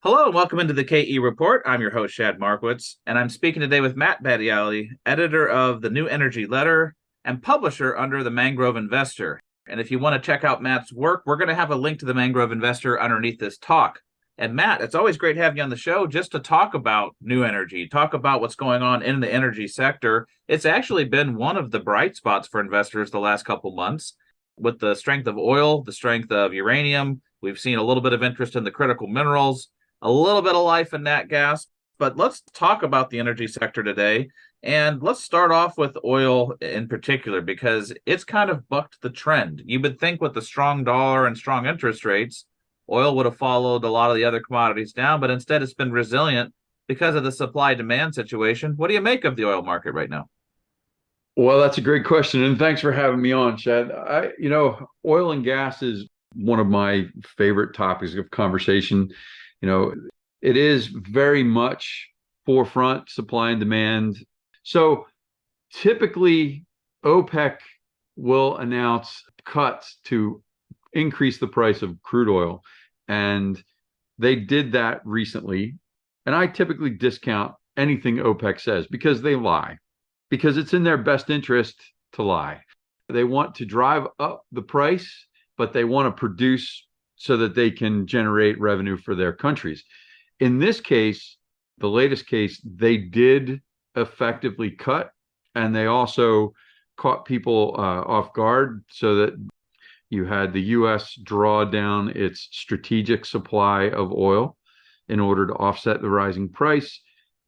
Hello and welcome into the KE Report. I'm your host, Shad Markowitz, and I'm speaking today with Matt Badiali, editor of the New Energy Letter and publisher under the Mangrove Investor. And if you want to check out Matt's work, we're going to have a link to the Mangrove Investor underneath this talk. And Matt, it's always great having you on the show just to talk about new energy, talk about what's going on in the energy sector. It's actually been one of the bright spots for investors the last couple months with the strength of oil, the strength of uranium. We've seen a little bit of interest in the critical minerals, a little bit of life in nat gas, but let's talk about the energy sector today. And let's start off with oil in particular, because it's kind of bucked the trend. You would think with the strong dollar and strong interest rates, oil would have followed a lot of the other commodities down, but instead it's been resilient because of the supply demand situation. What do you make of the oil market right now? Well, that's a great question, and thanks for having me on, Chad. Oil and gas is one of my favorite topics of conversation. You know, it is very much forefront supply and demand. So typically, OPEC will announce cuts to increase the price of crude oil, and they did that recently. And I typically discount anything OPEC says because they lie, because it's in their best interest to lie. They want to drive up the price, but they want to produce so that they can generate revenue for their countries. In this case, the latest case, they did effectively cut, and they also caught people off guard so that you had the U.S. draw down its strategic supply of oil in order to offset the rising price.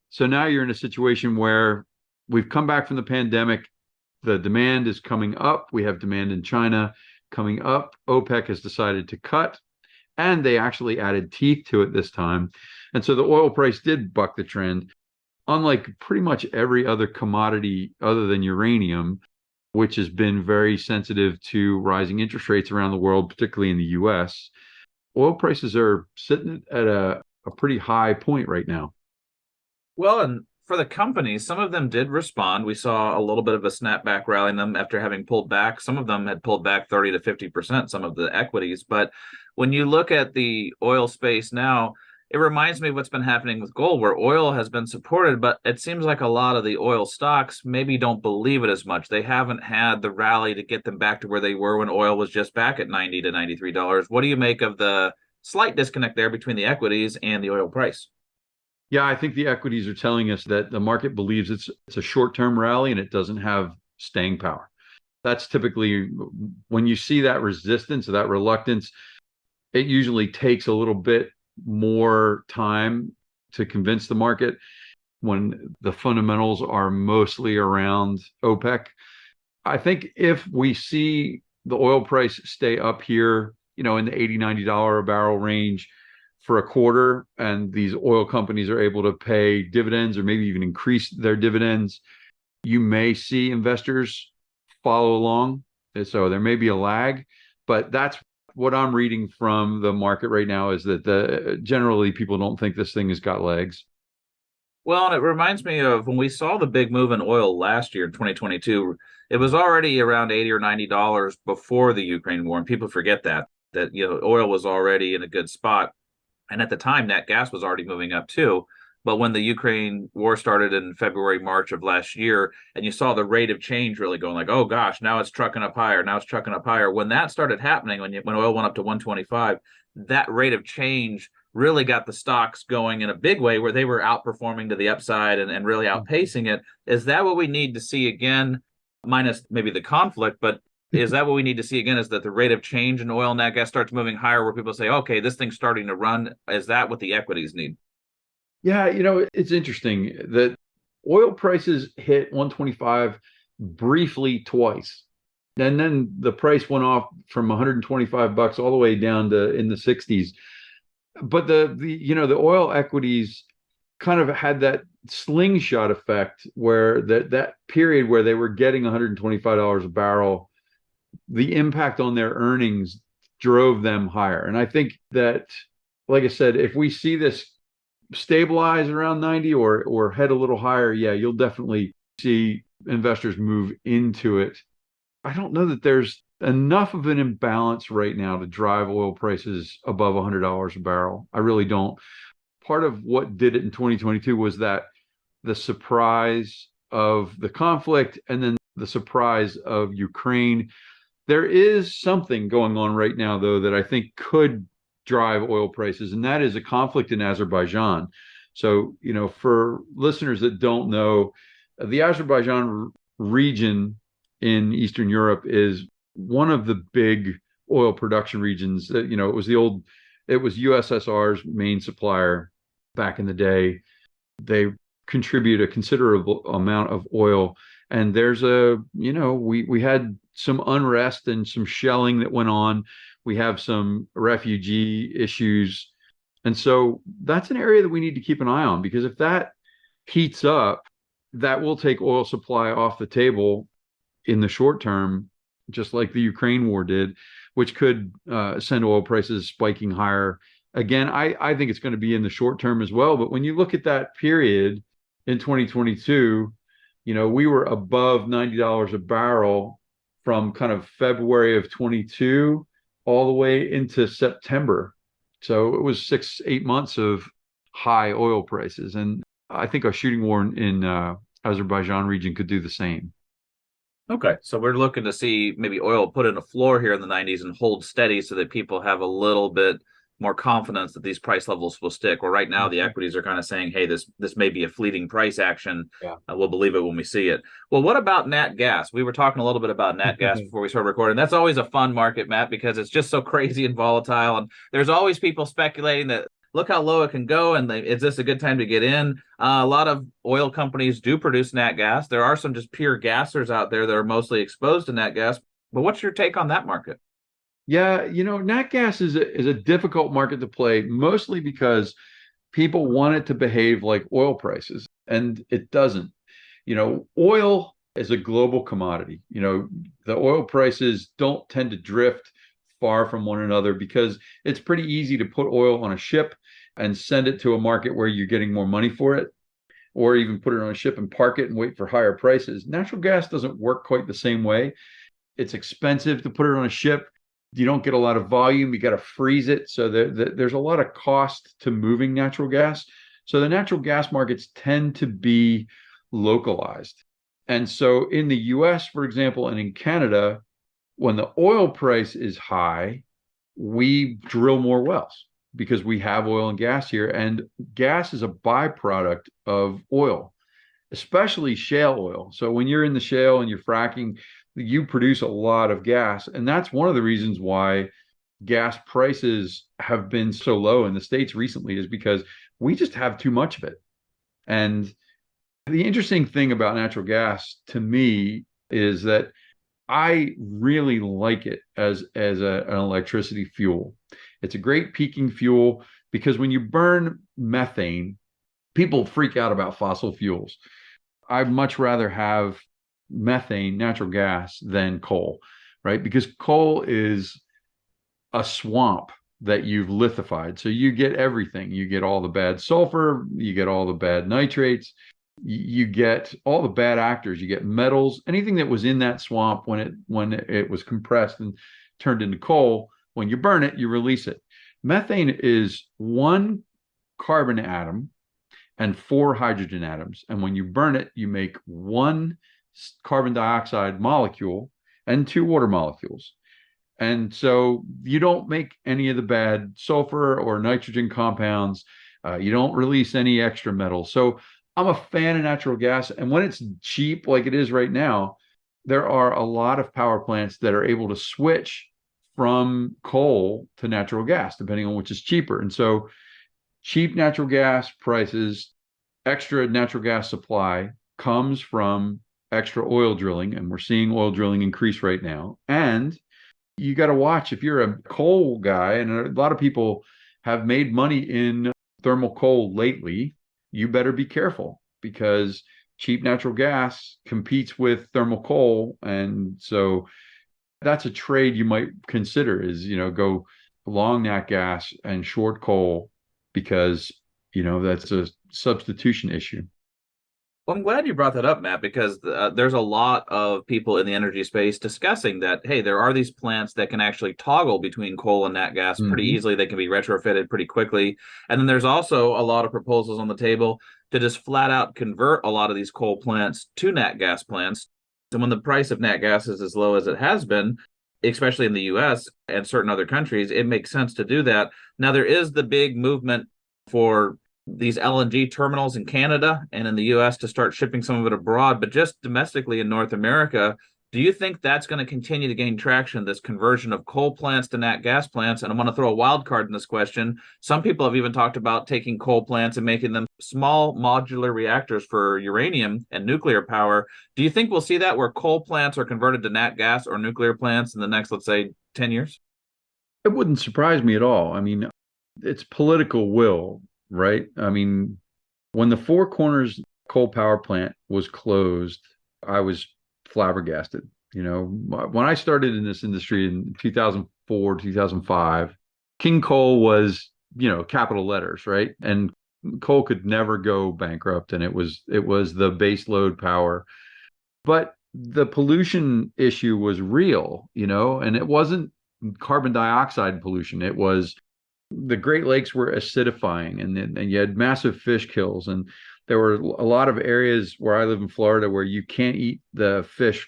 So now you're in a situation where we've come back from the pandemic. The demand is coming up. We have demand in China coming up. OPEC has decided to cut, and they actually added teeth to it this time. And so the oil price did buck the trend. Unlike pretty much every other commodity other than uranium, which has been very sensitive to rising interest rates around the world, particularly in the US, oil prices are sitting at a pretty high point right now. Well, and for the companies, some of them did respond. We saw a little bit of a snapback rally in them after having pulled back. Some of them had pulled back 30 to 50%, some of the equities. But when you look at the oil space now, it reminds me of what's been happening with gold, where oil has been supported, but it seems like a lot of the oil stocks maybe don't believe it as much. They haven't had the rally to get them back to where they were when oil was just back at $90 to $93. What do you make of the slight disconnect there between the equities and the oil price? Yeah, I think the equities are telling us that the market believes it's a short-term rally and it doesn't have staying power. That's typically when you see that resistance or that reluctance, it usually takes a little bit more time to convince the market when the fundamentals are mostly around OPEC. I think if we see the oil price stay up here, in the $80, $90 a barrel range for a quarter, and these oil companies are able to pay dividends or maybe even increase their dividends, you may see investors follow along. And so there may be a lag, but that's what I'm reading from the market right now, is that generally people don't think this thing has got legs. Well, and it reminds me of when we saw the big move in oil last year in 2022. It was already around 80 or $90 before the Ukraine war, and people forget that oil was already in a good spot. And at the time, nat gas was already moving up too. But when the Ukraine war started in February, March of last year, and you saw the rate of change really going like, oh gosh, now it's trucking up higher. Now it's trucking up higher. When that started happening, when oil went up to 125, that rate of change really got the stocks going in a big way where they were outperforming to the upside and really outpacing it. Is that what we need to see again, minus maybe the conflict, but is that what we need to see again? Is that the rate of change in oil and nat gas starts moving higher, where people say, okay, this thing's starting to run? Is that what the equities need? Yeah, it's interesting that oil prices hit 125 briefly twice. And then the price went off from 125 bucks all the way down to in the 60s. But the oil equities kind of had that slingshot effect where that period where they were getting $125 a barrel, the impact on their earnings drove them higher. And I think that, like I said, if we see this stabilize around 90 or head a little higher, yeah, you'll definitely see investors move into it. I don't know that there's enough of an imbalance right now to drive oil prices above $100 a barrel. I really don't. part of what did it in 2022 was that the surprise of the conflict and then the surprise of Ukraine. There is something going on right now, though, that I think could drive oil prices, and that is a conflict in Azerbaijan. So, for listeners that don't know, the Azerbaijan region in Eastern Europe is one of the big oil production regions. That it was USSR's main supplier back in the day. They contribute a considerable amount of oil, and there's we had some unrest and some shelling that went on. We have some refugee issues. And so that's an area that we need to keep an eye on, because if that heats up, that will take oil supply off the table in the short term, just like the Ukraine war did, which could send oil prices spiking higher. Again, I think it's going to be in the short term as well. But when you look at that period in 2022, we were above $90 a barrel from kind of February of 22 all the way into September. So it was 6-8 months of high oil prices. And I think a shooting war in Azerbaijan region could do the same. Okay, so we're looking to see maybe oil put in a floor here in the 90s and hold steady so that people have a little bit more confidence that these price levels will stick. Well, right now the equities are kind of saying, hey, this may be a fleeting price action. Yeah. We'll believe it when we see it. Well, what about nat gas? We were talking a little bit about nat gas before we started recording. That's always a fun market, Matt, because it's just so crazy and volatile. And there's always people speculating that look how low it can go, and is this a good time to get in? A lot of oil companies do produce nat gas. There are some just pure gassers out there that are mostly exposed to nat gas. But what's your take on that market? Yeah, nat gas is a difficult market to play, mostly because people want it to behave like oil prices, and it doesn't. Oil is a global commodity. The oil prices don't tend to drift far from one another because it's pretty easy to put oil on a ship and send it to a market where you're getting more money for it, or even put it on a ship and park it and wait for higher prices. Natural gas doesn't work quite the same way. It's expensive to put it on a ship. You don't get a lot of volume. You got to freeze it. So there's a lot of cost to moving natural gas. So the natural gas markets tend to be localized. And so in the US, for example, and in Canada, when the oil price is high, we drill more wells because we have oil and gas here. And gas is a byproduct of oil, especially shale oil. So when you're in the shale and you're fracking, you produce a lot of gas. And that's one of the reasons why gas prices have been so low in the States recently, is because we just have too much of it. And the interesting thing about natural gas to me is that I really like it as an electricity fuel. It's a great peaking fuel because when you burn methane, people freak out about fossil fuels. I'd much rather have methane, natural gas, than coal, right? Because coal is a swamp that you've lithified. So you get everything. You get all the bad sulfur, you get all the bad nitrates, you get all the bad actors, you get metals, anything that was in that swamp when it was compressed and turned into coal. When you burn it, you release it. Methane is one carbon atom and 4 hydrogen atoms. And when you burn it, you make 1 carbon dioxide molecule and 2 water molecules. And so you don't make any of the bad sulfur or nitrogen compounds. You don't release any extra metals. So I'm a fan of natural gas. And when it's cheap, like it is right now, there are a lot of power plants that are able to switch from coal to natural gas, depending on which is cheaper. And so cheap natural gas prices, extra natural gas supply comes from extra oil drilling. And we're seeing oil drilling increase right now. And you got to watch, if you're a coal guy, and a lot of people have made money in thermal coal lately, you better be careful because cheap natural gas competes with thermal coal. And so that's a trade you might consider, is, go long nat gas and short coal, because, that's a substitution issue. Well, I'm glad you brought that up, Matt, because there's a lot of people in the energy space discussing that, hey, there are these plants that can actually toggle between coal and nat gas pretty Hmm. easily. They can be retrofitted pretty quickly. And then there's also a lot of proposals on the table to just flat out convert a lot of these coal plants to nat gas plants. And when the price of nat gas is as low as it has been, especially in the US and certain other countries, it makes sense to do that. Now, there is the big movement for these LNG terminals in Canada and in the US to start shipping some of it abroad, but just domestically in North America, do you think that's going to continue to gain traction, this conversion of coal plants to nat gas plants? And I want to throw a wild card in this question. Some people have even talked about taking coal plants and making them small modular reactors for uranium and nuclear power. Do you think we'll see that where coal plants are converted to nat gas or nuclear plants in the next, let's say, 10 years? It wouldn't surprise me at all. I mean, it's political will, right? I mean, when the Four Corners coal power plant was closed, I was flabbergasted. You know, when I started in this industry in 2004, 2005, King Coal was, capital letters, right? And coal could never go bankrupt, and it was the base load power. But the pollution issue was real, and it wasn't carbon dioxide pollution. It was the Great Lakes were acidifying, and you had massive fish kills, and there were a lot of areas where I live in Florida where you can't eat the fish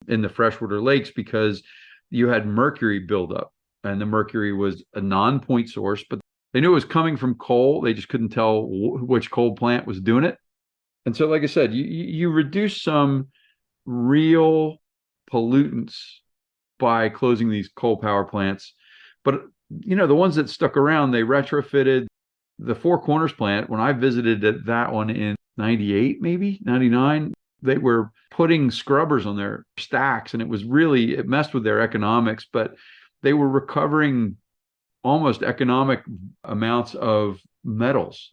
in the freshwater lakes because you had mercury buildup, and the mercury was a non-point source, but they knew it was coming from coal. They just couldn't tell which coal plant was doing it. And so, like I said, you reduce some real pollutants by closing these coal power plants. But the ones that stuck around, they retrofitted the Four Corners plant. When I visited that one in 98, maybe 99, they were putting scrubbers on their stacks, and it messed with their economics, but they were recovering almost economic amounts of metals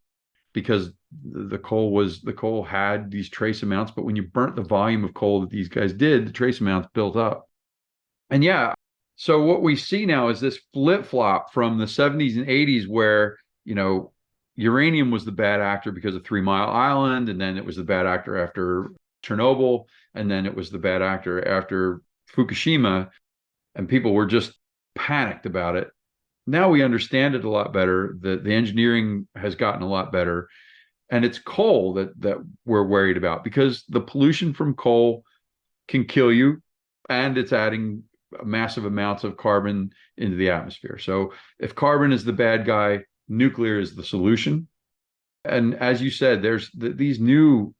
because the coal had these trace amounts, but when you burnt the volume of coal that these guys did, the trace amounts built up. And yeah, so what we see now is this flip-flop from the 70s and 80s where, uranium was the bad actor because of 3 Mile Island, and then it was the bad actor after Chernobyl, and then it was the bad actor after Fukushima, and people were just panicked about it. Now we understand it a lot better. The engineering has gotten a lot better, and it's coal that we're worried about because the pollution from coal can kill you, and it's adding massive amounts of carbon into the atmosphere. So if carbon is the bad guy, nuclear is the solution. And as you said, there's these new,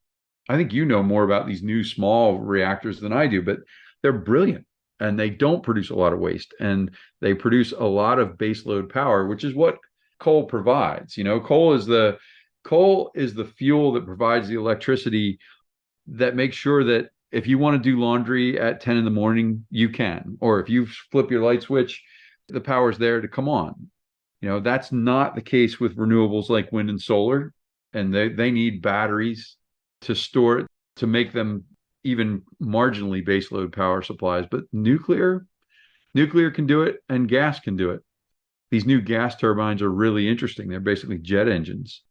I think you know more about these new small reactors than I do, but they're brilliant and they don't produce a lot of waste, and they produce a lot of baseload power, which is what coal provides. Coal is the fuel that provides the electricity that makes sure that if you want to do laundry at 10 in the morning, you can. Or if you flip your light switch, the power's there to come on. That's not the case with renewables like wind and solar. And they need batteries to store it, to make them even marginally baseload power supplies. But nuclear can do it, and gas can do it. These new gas turbines are really interesting. They're basically jet engines.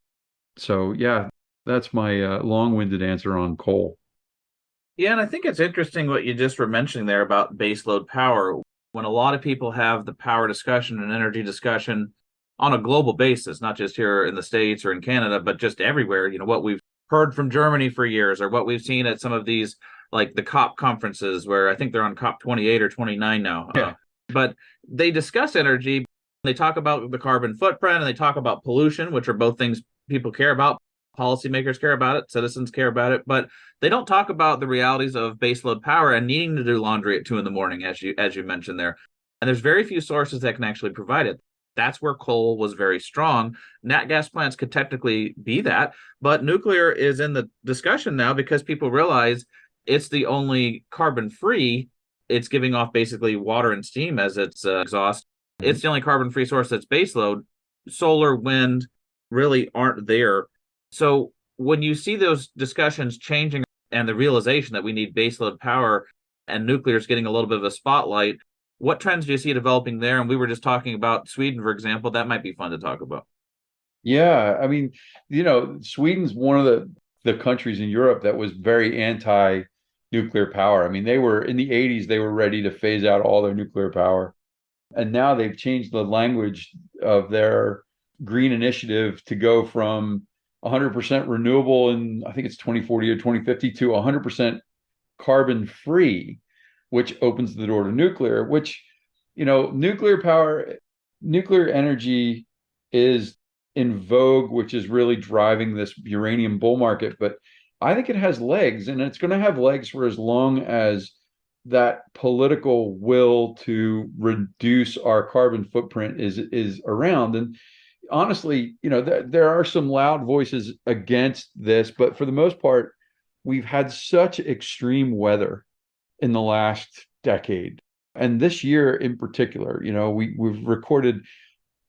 So yeah, that's my long-winded answer on coal. Yeah, and I think it's interesting what you just were mentioning there about baseload power. When a lot of people have the power discussion and energy discussion on a global basis, not just here in the States or in Canada, but just everywhere, what we've heard from Germany for years or what we've seen at some of these, like the COP conferences, where I think they're on COP 28 or 29 now. Yeah. But they discuss energy. They talk about the carbon footprint and they talk about pollution, which are both things people care about. Policymakers care about it, citizens care about it, but they don't talk about the realities of baseload power and needing to do laundry at 2 in the morning, as you mentioned there. And there's very few sources that can actually provide it. That's where coal was very strong. Nat gas plants could technically be that, but nuclear is in the discussion now because people realize it's the only carbon free. It's giving off basically water and steam as its exhaust. It's the only carbon free source that's baseload. Solar, wind really aren't there. So when you see those discussions changing and the realization that we need baseload power and nuclear is getting a little bit of a spotlight, what trends do you see developing there? And we were just talking about Sweden, for example. That might be fun to talk about. Yeah, I mean, Sweden's one of the the countries in Europe that was very anti-nuclear power. I mean, they were in the 80s, they were ready to phase out all their nuclear power. And now they've changed the language of their green initiative to go from 100% renewable in, I think it's 2040 or 2050, to 100% carbon free, which opens the door to nuclear, which, nuclear power, nuclear energy is in vogue, which is really driving this uranium bull market. But I think it has legs, and it's going to have legs for as long as that political will to reduce our carbon footprint is around. And honestly, there are some loud voices against this, but for the most part, we've had such extreme weather in the last decade. And this year in particular, we've recorded,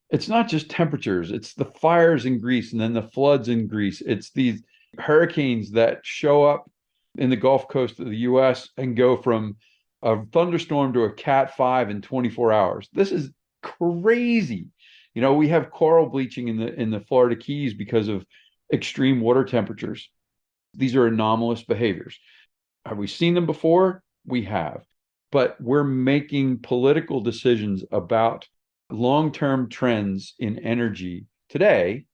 it's not just temperatures, it's the fires in Greece and then the floods in Greece. It's these hurricanes that show up in the Gulf Coast of the US and go from a thunderstorm to a Cat 5 in 24 hours. This is crazy. We have coral bleaching in the Florida Keys because of extreme water temperatures. These are anomalous behaviors. Have we seen them before? We have. But we're making political decisions about long-term trends in energy today.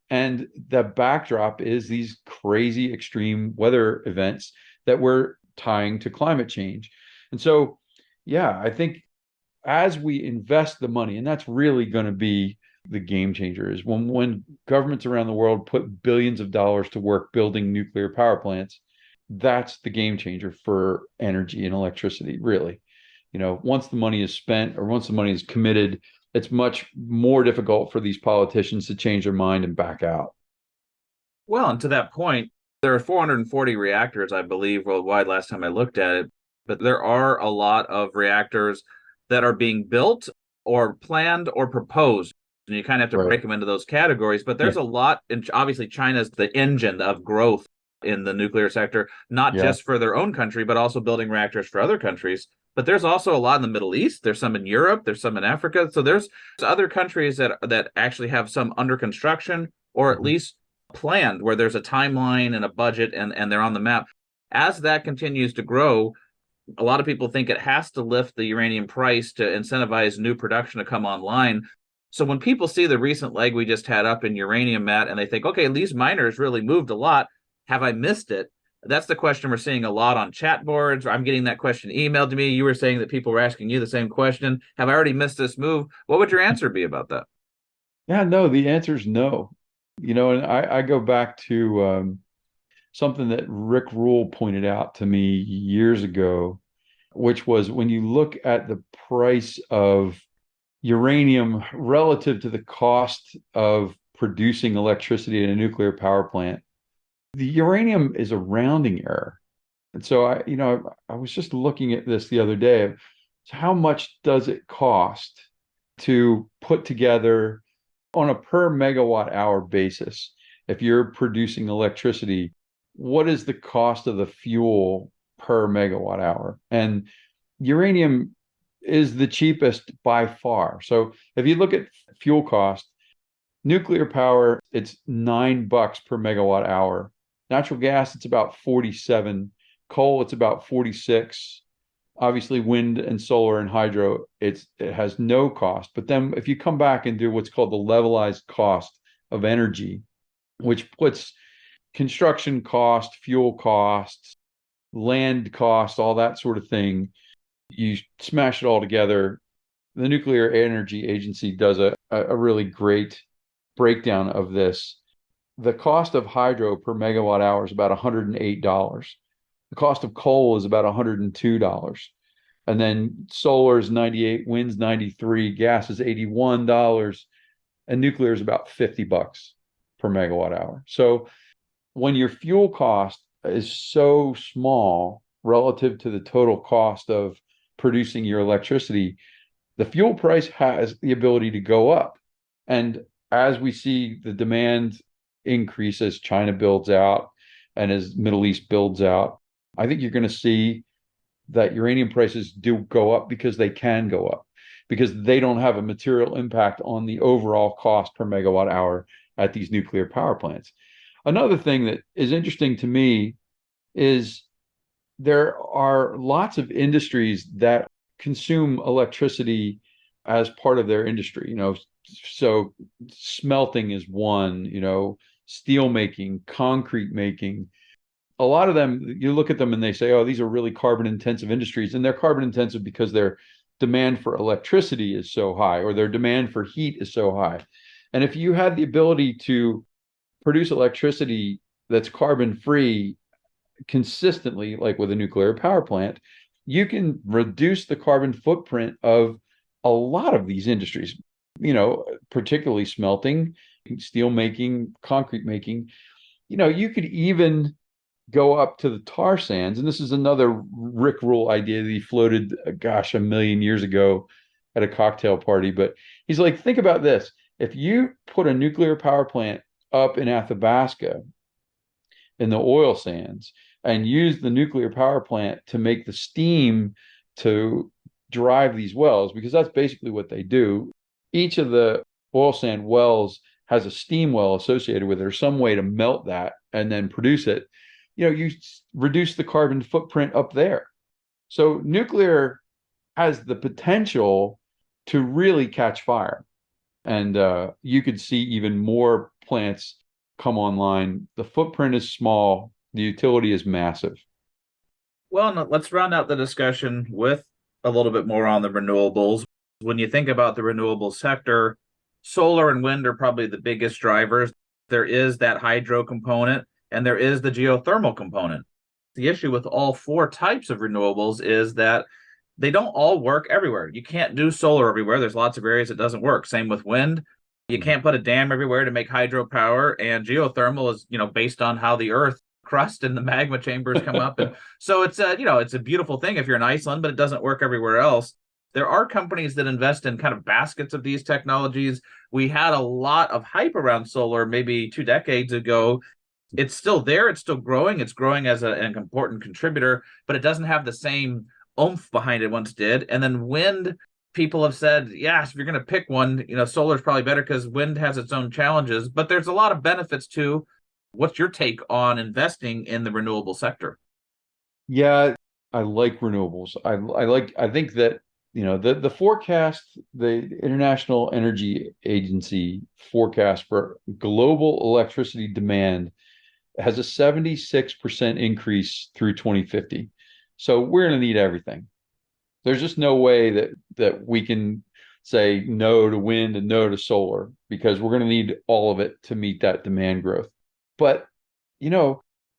And the backdrop is these crazy extreme weather events that we're tying to climate change. And so, yeah, I think as we invest the money, and that's really going to be the game changer, is when governments around the world put billions of dollars to work building nuclear power plants, that's the game changer for energy and electricity, really. Once the money is spent or once the money is committed, it's much more difficult for these politicians to change their mind and back out. Well, and to that point, there are 440 reactors, I believe, worldwide last time I looked at it. But there are a lot of reactors that are being built or planned or proposed. And you kind of have to break them into those categories. But there's a lot, and obviously China's the engine of growth in the nuclear sector, not just for their own country, but also building reactors for other countries. But there's also a lot in the Middle East. There's some in Europe. There's some in Africa. So there's other countries that actually have some under construction or at least planned, where there's a timeline and a budget and they're on the map. As that continues to grow, a lot of people think it has to lift the uranium price to incentivize new production to come online. So when people see the recent leg we just had up in uranium, Matt, and they think, okay, these miners really moved a lot. Have I missed it? That's the question we're seeing a lot on chat boards. I'm getting that question emailed to me. You were saying that people were asking you the same question. Have I already missed this move? What would your answer be about that? Yeah, no, the answer is no. And I go back to something that Rick Rule pointed out to me years ago, which was when you look at the price of uranium relative to the cost of producing electricity in a nuclear power plant, the uranium is a rounding error. And so I was just looking at this the other day. How much does it cost to put together on a per megawatt hour basis? If you're producing electricity, what is the cost of the fuel per megawatt hour? And uranium is the cheapest by far. So if you look at fuel cost, nuclear power, it's $9 per megawatt hour. Natural gas, it's about 47. Coal, it's about 46. Obviously, wind and solar and hydro, it has no cost. But then if you come back and do what's called the levelized cost of energy, which puts construction cost, fuel costs, land cost, all that sort of thing, you smash it all together. The Nuclear Energy Agency does a really great breakdown of this. The cost of hydro per megawatt hour is about $108. The cost of coal is about $102. And then solar is 98, wind's 93, gas is $81, and nuclear is about $50 per megawatt hour. So when your fuel cost is so small relative to the total cost of producing your electricity, the fuel price has the ability to go up. And as we see the demand increase as China builds out and as Middle East builds out, I think you're going to see that uranium prices do go up because they can go up, because they don't have a material impact on the overall cost per megawatt hour at these nuclear power plants. Another thing that is interesting to me is there are lots of industries that consume electricity as part of their industry. So smelting is one, steel making, concrete making. A lot of them, you look at them and they say, oh, these are really carbon intensive industries. And they're carbon intensive because their demand for electricity is so high, or their demand for heat is so high. And if you had the ability to produce electricity that's carbon free consistently, like with a nuclear power plant, you can reduce the carbon footprint of a lot of these industries, particularly smelting, steel making, concrete making. You could even go up to the tar sands. And this is another Rick Rule idea that he floated, gosh, a million years ago at a cocktail party. But he's like, think about this. If you put a nuclear power plant up in Athabasca in the oil sands and use the nuclear power plant to make the steam to drive these wells, because that's basically what they do. Each of the oil sand wells has a steam well associated with it, or some way to melt that and then produce it. You reduce the carbon footprint up there. So nuclear has the potential to really catch fire. And you could see even more plants come online. The footprint is small, the utility is massive. Well, let's round out the discussion with a little bit more on the renewables. When you think about the renewable sector, solar and wind are probably the biggest drivers. There is that hydro component and there is the geothermal component. The issue with all four types of renewables is that they don't all work everywhere. You can't do solar everywhere. There's lots of areas it doesn't work. Same with wind. You can't put a dam everywhere to make hydropower, and geothermal is, based on how the earth crust and the magma chambers come up. And so it's a beautiful thing if you're in Iceland, but it doesn't work everywhere else. There are companies that invest in kind of baskets of these technologies. We had a lot of hype around solar maybe 2 decades ago. It's still there. It's still growing. It's growing as an important contributor, but it doesn't have the same oomph behind it once did. And then wind, people have said, yes, if you're going to pick one, solar is probably better because wind has its own challenges, but there's a lot of benefits too. What's your take on investing in the renewable sector? Yeah, I like renewables. I think that, the forecast, the International Energy Agency forecast for global electricity demand has a 76% increase through 2050. So we're going to need everything. There's just no way that we can say no to wind and no to solar, because we're going to need all of it to meet that demand growth. But,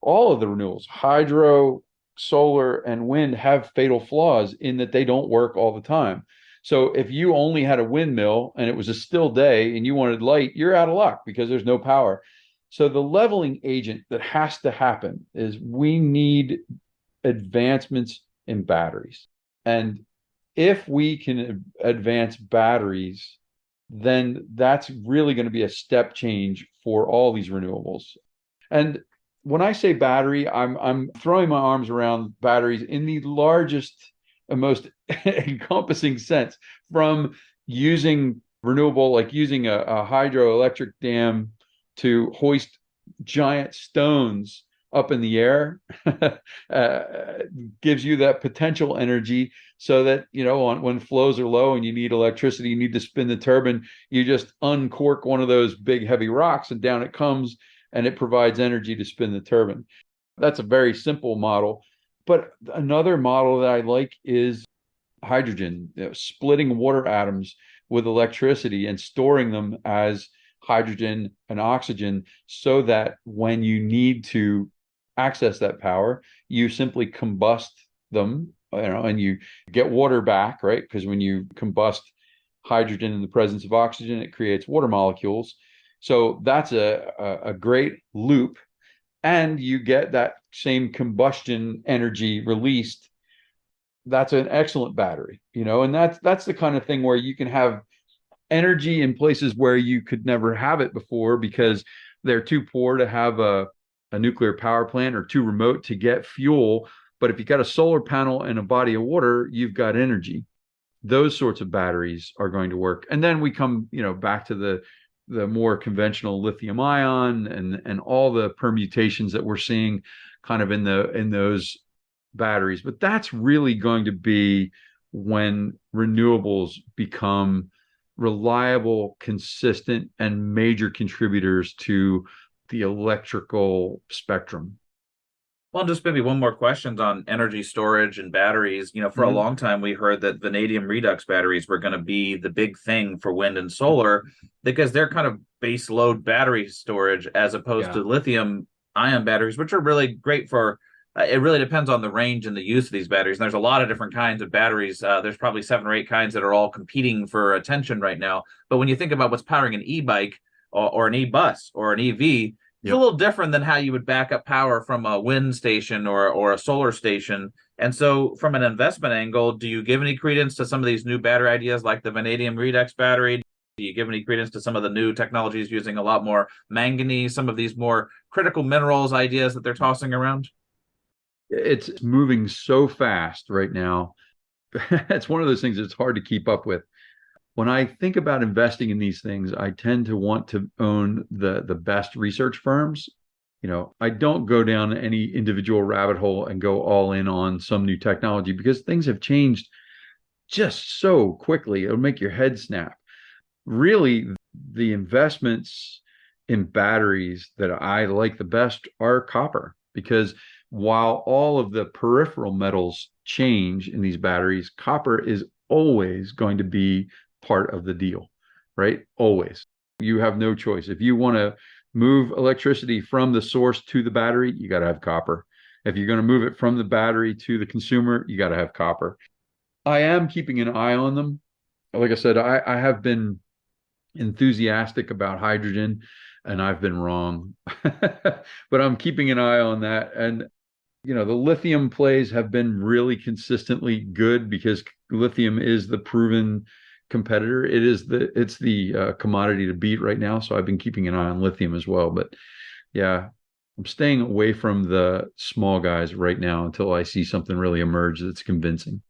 all of the renewables, hydro, solar, and wind have fatal flaws in that they don't work all the time. So if you only had a windmill and it was a still day and you wanted light, you're out of luck because there's no power. So the leveling agent that has to happen is we need advancements in batteries. And if we can advance batteries, then that's really going to be a step change for all these renewables. And when I say battery, I'm throwing my arms around batteries in the largest and most encompassing sense, from using renewable, like using a hydroelectric dam to hoist giant stones up in the air, gives you that potential energy so that, when flows are low and you need electricity, you need to spin the turbine, you just uncork one of those big heavy rocks and down it comes, and it provides energy to spin the turbine. That's a very simple model. But another model that I like is hydrogen, splitting water atoms with electricity and storing them as hydrogen and oxygen, so that when you need to access that power, you simply combust them, and you get water back, right? Because when you combust hydrogen in the presence of oxygen, it creates water molecules. So that's a great loop, and you get that same combustion energy released. That's an excellent battery, and that's the kind of thing where you can have energy in places where you could never have it before because they're too poor to have a nuclear power plant or too remote to get fuel. But if you got a solar panel and a body of water, you've got energy. Those sorts of batteries are going to work. And then we come, back to the the more conventional lithium ion and all the permutations that we're seeing kind of in those batteries. But that's really going to be when renewables become reliable, consistent, and major contributors to the electrical spectrum. Well, just maybe one more question on energy storage and batteries. For a long time, we heard that vanadium redox batteries were going to be the big thing for wind and solar because they're kind of base load battery storage as opposed to lithium ion batteries, which are really great for. It really depends on the range and the use of these batteries. And there's a lot of different kinds of batteries. There's probably 7 or 8 kinds that are all competing for attention right now. But when you think about what's powering an e-bike or an e-bus or an EV, it's a little different than how you would back up power from a wind station or a solar station. And so from an investment angle, do you give any credence to some of these new battery ideas like the vanadium redox battery? Do you give any credence to some of the new technologies using a lot more manganese, some of these more critical minerals ideas that they're tossing around? It's moving so fast right now. It's one of those things that's hard to keep up with. When I think about investing in these things, I tend to want to own the best research firms. I don't go down any individual rabbit hole and go all in on some new technology because things have changed just so quickly. It'll make your head snap. Really, the investments in batteries that I like the best are copper, because while all of the peripheral metals change in these batteries, copper is always going to be part of the deal, right? Always. You have no choice. If you want to move electricity from the source to the battery, you got to have copper. If you're going to move it from the battery to the consumer, you got to have copper. I am keeping an eye on them. Like I said, I have been enthusiastic about hydrogen, and I've been wrong. But I'm keeping an eye on that. And the lithium plays have been really consistently good because lithium is the proven competitor. It's the commodity to beat right now. So I've been keeping an eye on lithium as well. But yeah, I'm staying away from the small guys right now until I see something really emerge that's convincing.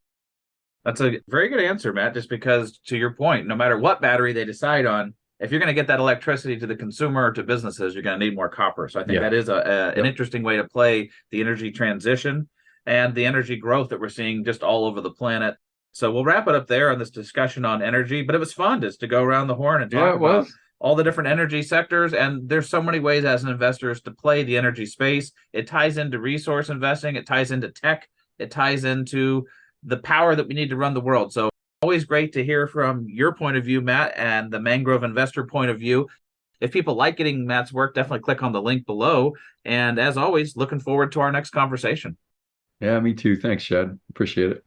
That's a very good answer, Matt, just because to your point, no matter what battery they decide on, if you're going to get that electricity to the consumer or to businesses, you're going to need more copper. So I think that is an interesting way to play the energy transition and the energy growth that we're seeing just all over the planet. So we'll wrap it up there on this discussion on energy, but it was fun just to go around the horn and talk about all the different energy sectors. And there's so many ways as investors to play the energy space. It ties into resource investing. It ties into tech. It ties into the power that we need to run the world. So always great to hear from your point of view, Matt, and the Mangrove investor point of view. If people like getting Matt's work, definitely click on the link below. And as always, looking forward to our next conversation. Yeah, me too. Thanks, Chad. Appreciate it.